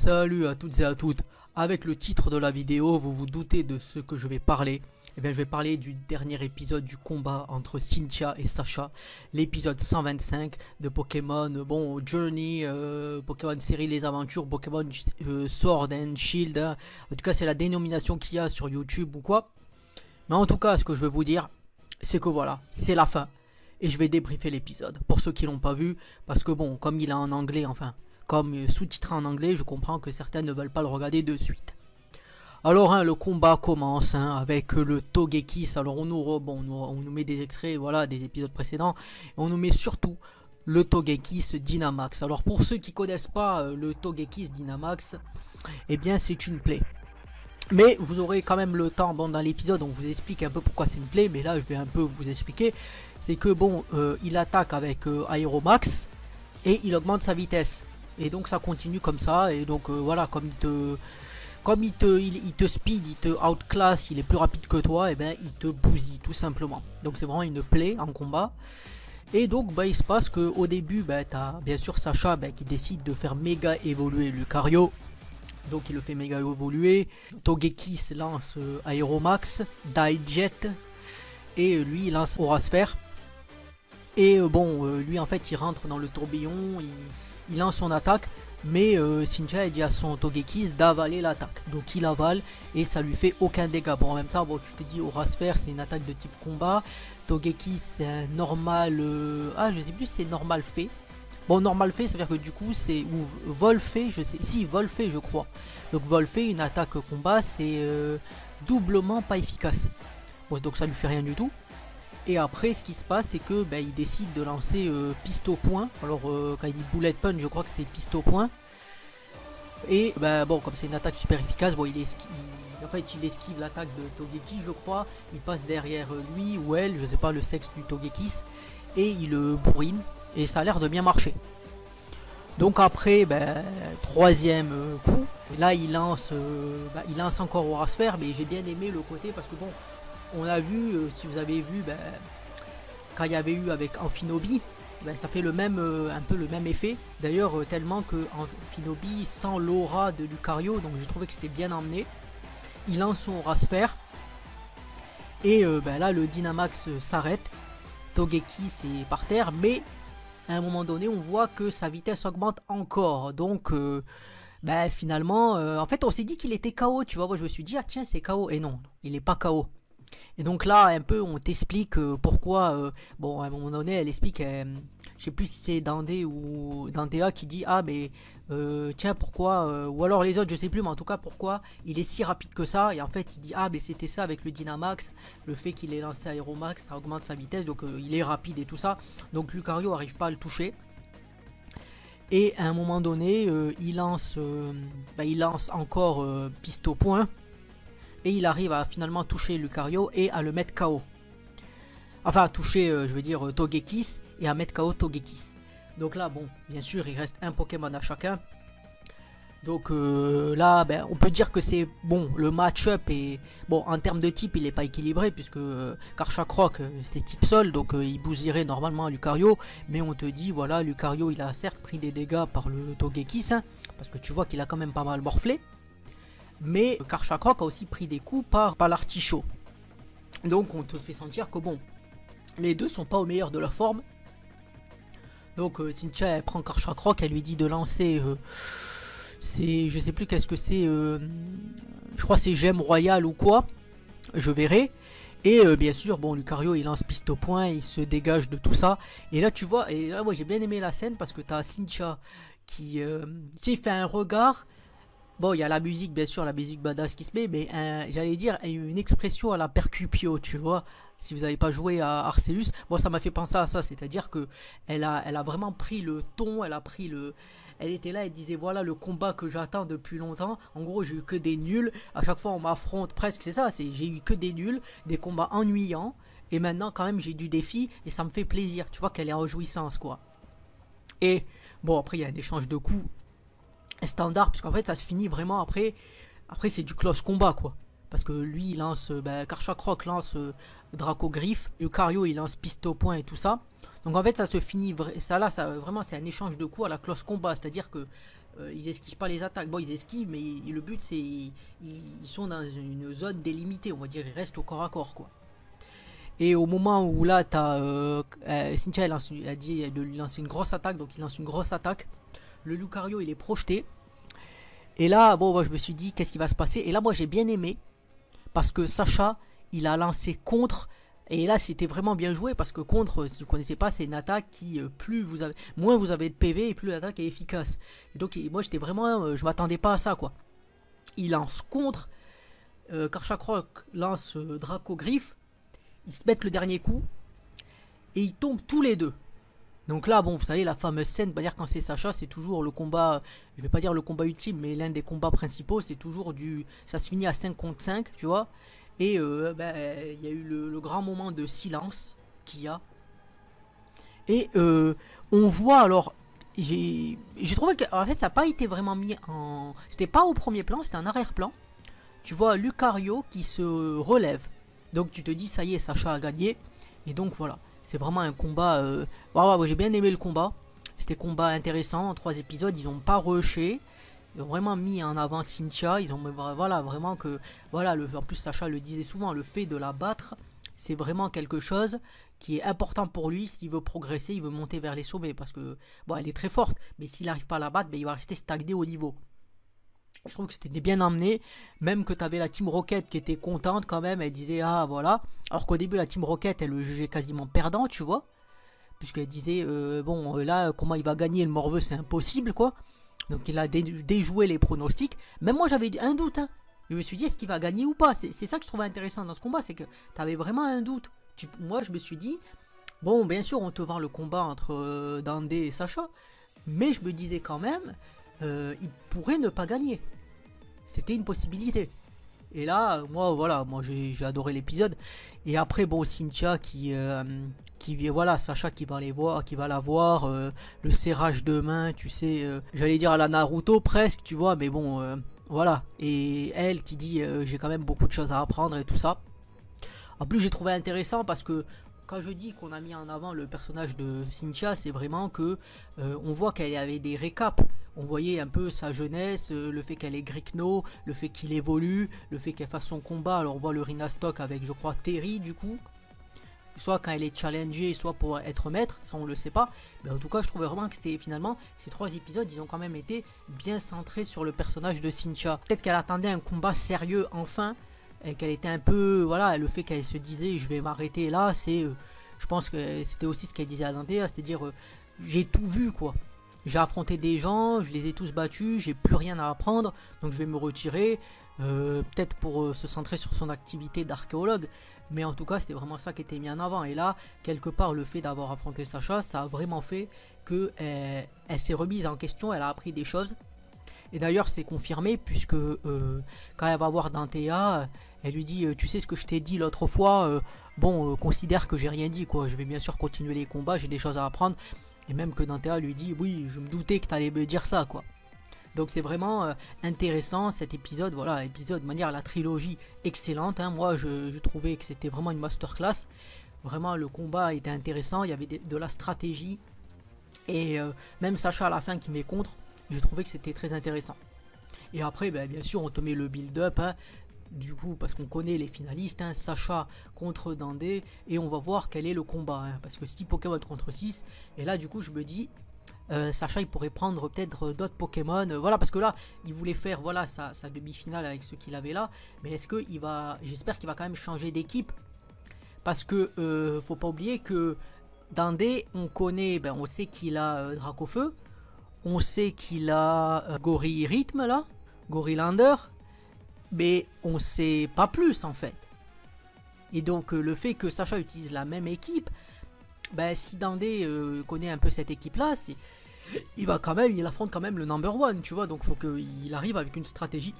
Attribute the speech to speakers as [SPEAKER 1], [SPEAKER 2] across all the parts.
[SPEAKER 1] Salut à toutes et à toutes. Avec le titre de la vidéo, vous vous doutez de ce que je vais parler. Eh bien, je vais parler du dernier épisode du combat entre Cynthia et Sasha, l'épisode 125 de Pokémon, bon, Journey, Pokémon série Les Aventures, Pokémon Sword and Shield, hein. En tout cas, c'est la dénomination qu'il y a sur YouTube ou quoi. Mais en tout cas, ce que je veux vous dire, c'est que voilà, c'est la fin. Et je vais débriefer l'épisode, pour ceux qui l'ont pas vu, parce que bon, comme il est en anglais, enfin, comme sous-titré en anglais, je comprends que certains ne veulent pas le regarder de suite. Alors hein, le combat commence hein, avec le Togekiss. Alors on nous met des extraits, voilà, des épisodes précédents. Et on nous met surtout le Togekiss Dynamax. Alors pour ceux qui connaissent pas le Togekiss Dynamax, eh bien c'est une plaie. Mais vous aurez quand même le temps, bon, dans l'épisode on vous explique un peu pourquoi c'est une plaie. Mais là je vais un peu vous expliquer. C'est que bon, il attaque avec Aeromax et il augmente sa vitesse. Et donc ça continue comme ça. Et donc voilà, comme il te speed, il te outclass, il est plus rapide que toi, et ben il te bousille tout simplement. Donc c'est vraiment une plaie en combat. Et donc bah, il se passe que au début, bah, tu as bien sûr Sasha qui décide de faire méga évoluer Lucario. Donc il le fait méga évoluer. Togekiss lance Aeromax, Dijet, et lui il lance Aura Sphère. Et bon, lui en fait il rentre dans le tourbillon, il lance son attaque. Mais Cynthia dit à son Togekiss d'avaler l'attaque. Donc il avale et ça lui fait aucun dégât. Bon en même temps, bon, tu te dis Aura Sphère c'est une attaque de type combat. Togekiss c'est un normal... Ah je sais plus si c'est normal fait. Bon normal fait ça veut dire que du coup c'est... Ou vol fait je sais... Si vol fait je crois. Donc vol fait une attaque combat c'est doublement pas efficace. Bon donc ça lui fait rien du tout. Et après ce qui se passe c'est que il décide de lancer piste au point. Alors quand il dit bullet punch je crois que c'est piste au point. Et bon comme c'est une attaque super efficace, bon il esquive l'attaque de Togekiss je crois. Il passe derrière lui ou elle, je sais pas le sexe du Togekiss. Et il le bourrine. Et ça a l'air de bien marcher. Donc après troisième coup. Et là il lance encore Aura Sphère. Mais j'ai bien aimé le côté parce que bon, on a vu, si vous avez vu, quand il y avait eu avec Amphinobi, ça fait le même, un peu le même effet. D'ailleurs, tellement que Amphinobi sans l'aura de Lucario, donc j'ai trouvé que c'était bien emmené. Il lance son Aura Sphère. Et là, le Dynamax s'arrête. Togekiss est par terre, mais à un moment donné, on voit que sa vitesse augmente encore. Donc, finalement, en fait, on s'est dit qu'il était KO, tu vois. Moi, je me suis dit, ah tiens, c'est KO. Et non, il n'est pas KO. Et donc là, un peu, on t'explique pourquoi. Bon, à un moment donné, elle explique, je sais plus si c'est Dandé ou Dantea qui dit ah mais tiens pourquoi ou alors les autres, je sais plus, mais en tout cas pourquoi il est si rapide que ça. Et en fait, il dit ah mais c'était ça avec le Dynamax, le fait qu'il ait lancé Aeromax, ça augmente sa vitesse, donc il est rapide et tout ça. Donc Lucario arrive pas à le toucher. Et à un moment donné, il lance encore piste au point. Et il arrive à finalement toucher Lucario et à le mettre KO. Enfin, à toucher, je veux dire, Togekiss et à mettre KO Togekiss. Donc là, bon, bien sûr, il reste un Pokémon à chacun. Donc là, on peut dire que c'est bon, le match-up est... Bon, en termes de type, il n'est pas équilibré, puisque Karchakroc, c'était type sol, donc il bousillerait normalement Lucario. Mais on te dit, voilà, Lucario, il a certes pris des dégâts par le Togekiss, hein, parce que tu vois qu'il a quand même pas mal morflé. Mais Karchakroc a aussi pris des coups par l'artichaut. Donc on te fait sentir que bon, les deux sont pas au meilleur de leur forme. Donc Cynthia elle prend Karchakroc, elle lui dit de lancer je sais plus qu'est-ce que c'est, je crois c'est Gemme Royale ou quoi, je verrai. Et bien sûr bon, Lucario il lance piste au point, il se dégage de tout ça. Et là tu vois, et là moi j'ai bien aimé la scène parce que tu as Cynthia qui fait un regard. Bon, il y a la musique, bien sûr, la musique badass qui se met, mais j'allais dire une expression à la Percupio, tu vois. Si vous n'avez pas joué à Arceus, bon, ça m'a fait penser à ça, c'est-à-dire que elle a vraiment pris le ton, elle était là, elle disait voilà le combat que j'attends depuis longtemps. En gros, j'ai eu que des nuls, à chaque fois on m'affronte presque, c'est ça, j'ai eu que des nuls, des combats ennuyants, et maintenant quand même j'ai du défi, et ça me fait plaisir, tu vois qu'elle est en jouissance, quoi. Et bon, après il y a un échange de coups standard, puisqu'en fait ça se finit vraiment après c'est du close combat quoi, parce que lui il lance Karchakroc lance Draco Griffe, Lucario il lance piste au point et tout ça. Donc en fait ça se finit ça vraiment c'est un échange de coups à la close combat, c'est à dire que ils esquivent pas les attaques. Bon, ils esquivent, mais le but c'est ils sont dans une zone délimitée, on va dire, ils restent au corps à corps, quoi. Et au moment où là, t'as Cynthia, elle dit de lui lancer une grosse attaque, donc il lance une grosse attaque. Le Lucario, il est projeté. Et là, bon, moi, je me suis dit, qu'est-ce qui va se passer? Et là, moi, j'ai bien aimé, parce que Sacha, il a lancé contre. Et là, c'était vraiment bien joué, parce que contre, si vous ne connaissez pas, c'est une attaque qui, moins vous avez de PV, et plus l'attaque est efficace. Et donc, moi, j'étais vraiment, je m'attendais pas à ça, quoi. Il lance contre. Karchakroc lance Draco Griffe. Ils se mettent le dernier coup et ils tombent tous les deux. Donc là, bon, vous savez, la fameuse scène, quand c'est Sacha, c'est toujours le combat, je vais pas dire le combat ultime, mais l'un des combats principaux, c'est toujours ça se finit à 5 contre 5, tu vois. Et il y a eu le grand moment de silence qu'il y a. Et on voit, alors, j'ai trouvé qu'en fait, ça n'a pas été vraiment mis en... C'était pas au premier plan, c'était en arrière-plan. Tu vois Lucario qui se relève. Donc tu te dis, ça y est, Sacha a gagné. Et donc voilà, c'est vraiment un combat... Wow, j'ai bien aimé le combat. C'était combat intéressant. En 3 épisodes, ils n'ont pas rushé. Ils ont vraiment mis en avant Cynthia. Ils ont voilà, vraiment que... Voilà, en plus Sacha le disait souvent, le fait de la battre, c'est vraiment quelque chose qui est important pour lui. S'il veut progresser, il veut monter vers les sommets. Parce que, bon, elle est très forte. Mais s'il n'arrive pas à la battre, il va rester stagné au niveau. Je trouve que c'était bien emmené, même que tu avais la Team Rocket qui était contente quand même, elle disait ah voilà, alors qu'au début la Team Rocket elle le jugeait quasiment perdant, tu vois, puisqu'elle disait bon là comment il va gagner le morveux c'est impossible quoi, donc il a déjoué les pronostics, même moi j'avais un doute, hein. Je me suis dit est-ce qu'il va gagner ou pas, c'est ça que je trouvais intéressant dans ce combat, c'est que tu avais vraiment un doute, moi je me suis dit, bon bien sûr on te vend le combat entre Dande et Sacha, mais je me disais quand même, il pourrait ne pas gagner. C'était une possibilité. Et là, moi j'ai adoré l'épisode. Et après, bon, Cynthia qui voilà, Sacha qui va la voir, le serrage de main, tu sais, j'allais dire à la Naruto presque, tu vois, mais bon, voilà. Et elle qui dit, j'ai quand même beaucoup de choses à apprendre et tout ça. En plus, j'ai trouvé intéressant parce que quand je dis qu'on a mis en avant le personnage de Cynthia, c'est vraiment que on voit qu'elle avait des récaps. On voyait un peu sa jeunesse, le fait qu'elle est Grikno, le fait qu'il évolue, le fait qu'elle fasse son combat. Alors on voit le Rhinastock avec, je crois, Terry du coup. Soit quand elle est challengée, soit pour être maître, ça on le sait pas. Mais en tout cas, je trouvais vraiment que c'était finalement, ces 3 épisodes, ils ont quand même été bien centrés sur le personnage de Cynthia. Peut-être qu'elle attendait un combat sérieux enfin. Et qu'elle était un peu, voilà, le fait qu'elle se disait je vais m'arrêter là, c'est, je pense que c'était aussi ce qu'elle disait à Dante, c'est-à-dire j'ai tout vu quoi, j'ai affronté des gens, je les ai tous battus, j'ai plus rien à apprendre, donc je vais me retirer, peut-être pour se centrer sur son activité d'archéologue, mais en tout cas c'était vraiment ça qui était mis en avant, et là, quelque part, le fait d'avoir affronté Sacha, ça a vraiment fait que elle s'est remise en question, elle a appris des choses. Et d'ailleurs c'est confirmé puisque quand elle va voir Dantea, elle lui dit tu sais ce que je t'ai dit l'autre fois, bon considère que j'ai rien dit quoi, je vais bien sûr continuer les combats, j'ai des choses à apprendre. Et même que Dantea lui dit oui je me doutais que tu allais me dire ça quoi. Donc c'est vraiment intéressant cet épisode, voilà, épisode de manière la trilogie excellente, hein. Moi je trouvais que c'était vraiment une masterclass, vraiment le combat était intéressant, il y avait de la stratégie, et même Sacha à la fin qui met contre, j'ai trouvé que c'était très intéressant. Et après, bien sûr, on te met le build-up, hein, du coup, parce qu'on connaît les finalistes, hein, Sacha contre Dande, et on va voir quel est le combat, hein, parce que 6 Pokémon contre 6, et là, du coup, je me dis, Sacha, il pourrait prendre peut-être d'autres Pokémon, voilà, parce que là, il voulait faire, voilà, sa demi-finale avec ce qu'il avait là, mais est-ce qu'il va, j'espère qu'il va quand même changer d'équipe, parce que, faut pas oublier que Dande, on connaît, on sait qu'il a Dracofeu, on sait qu'il a Gorille Rythme là, Gorillander, mais on sait pas plus en fait. Et donc le fait que Sacha utilise la même équipe, si Dande connaît un peu cette équipe là, il affronte quand même le number 1, tu vois, donc faut qu'il arrive avec une stratégie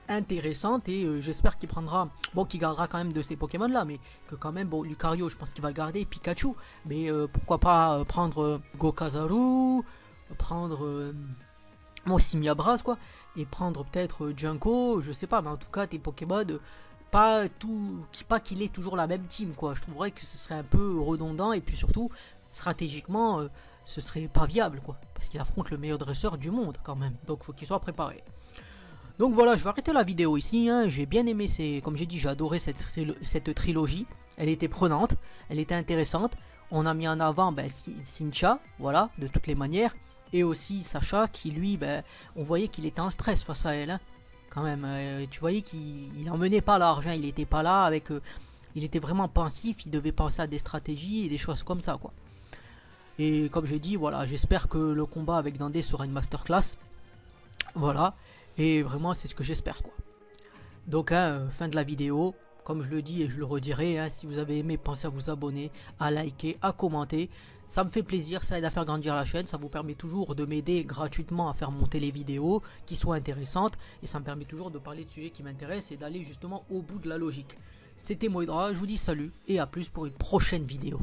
[SPEAKER 1] intéressante et j'espère qu'il prendra, bon qu'il gardera quand même de ces Pokémon là, mais que quand même, bon Lucario je pense qu'il va le garder, Pikachu, mais pourquoi pas prendre Gokazaru, prendre Simiabras quoi, et prendre peut-être Junko, je sais pas, mais en tout cas tes Pokémon, pas qu'il ait toujours la même team quoi, je trouverais que ce serait un peu redondant et puis surtout stratégiquement ce serait pas viable quoi. parce qu'il affronte le meilleur dresseur du monde quand même, donc faut qu'il soit préparé. Donc voilà, je vais arrêter la vidéo ici, hein. J'ai bien aimé, comme j'ai dit, j'ai adoré cette trilogie, elle était prenante, elle était intéressante, on a mis en avant Cynthia, voilà, de toutes les manières, et aussi Sacha qui lui, on voyait qu'il était en stress face à elle, hein. Quand même, tu voyais qu'il en menait pas large, hein. Il était pas là avec... il était vraiment pensif, il devait penser à des stratégies et des choses comme ça, quoi. Et comme j'ai dit, voilà, j'espère que le combat avec Dandé sera une masterclass. Voilà, et vraiment c'est ce que j'espère, quoi. Donc, hein, fin de la vidéo. Comme je le dis et je le redirai, hein, si vous avez aimé, pensez à vous abonner, à liker, à commenter. Ça me fait plaisir, ça aide à faire grandir la chaîne, ça vous permet toujours de m'aider gratuitement à faire monter les vidéos qui soient intéressantes. Et ça me permet toujours de parler de sujets qui m'intéressent et d'aller justement au bout de la logique. C'était Moedra, je vous dis salut et à plus pour une prochaine vidéo.